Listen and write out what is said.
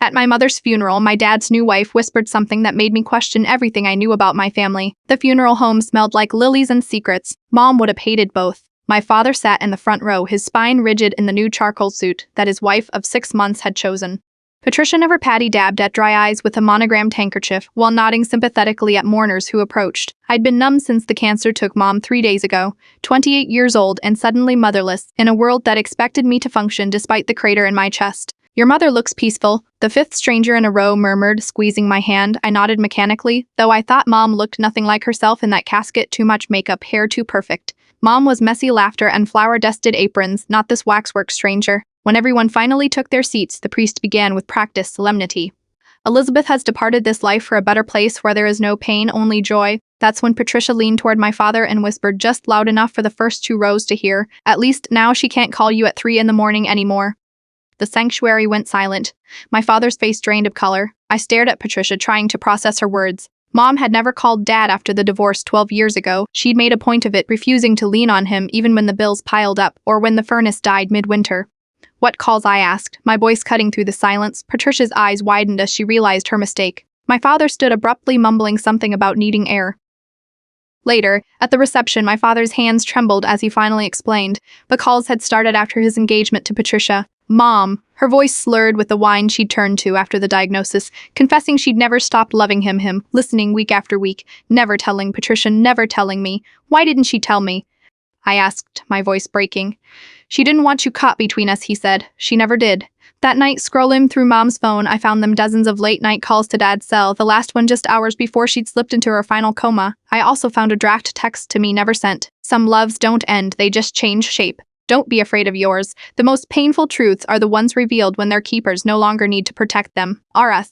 At my mother's funeral, my dad's new wife whispered something that made me question everything I knew about my family. The funeral home smelled like lilies and secrets. Mom would have hated both. My father sat in the front row, his spine rigid in the new charcoal suit that his wife of 6 months had chosen. Patricia never patty-dabbed at dry eyes with a monogrammed handkerchief while nodding sympathetically at mourners who approached. I'd been numb since the cancer took Mom 3 days ago, 28 years old and suddenly motherless, in a world that expected me to function despite the crater in my chest. "Your mother looks peaceful," the fifth stranger in a row murmured, squeezing my hand. I nodded mechanically, though I thought Mom looked nothing like herself in that casket, too much makeup, hair too perfect. Mom was messy laughter and flower-dusted aprons, not this waxwork stranger. When everyone finally took their seats, the priest began with practiced solemnity. "Elizabeth has departed this life for a better place where there is no pain, only joy." That's when Patricia leaned toward my father and whispered just loud enough for the first 2 rows to hear, "At least now she can't call you at 3 in the morning anymore." The sanctuary went silent. My father's face drained of color. I stared at Patricia, trying to process her words. Mom had never called Dad after the divorce 12 years ago. She'd made a point of it, refusing to lean on him even when the bills piled up or when the furnace died midwinter. "What calls?" I asked, my voice cutting through the silence. Patricia's eyes widened as she realized her mistake. My father stood abruptly, mumbling something about needing air. Later, at the reception, my father's hands trembled as he finally explained. The calls had started after his engagement to Patricia. "Mom," her voice slurred with the whine she'd turned to after the diagnosis, confessing she'd never stopped loving him, listening week after week, never telling Patricia, never telling me. "Why didn't she tell me?" I asked, my voice breaking. "She didn't want you caught between us," he said. "She never did." That night, scrolling through Mom's phone, I found them dozens of late-night calls to Dad's cell, the last one just hours before she'd slipped into her final coma. I also found a draft text to me never sent. "Some loves don't end, they just change shape. Don't be afraid of yours. The most painful truths are the ones revealed when their keepers no longer need to protect them." R.S.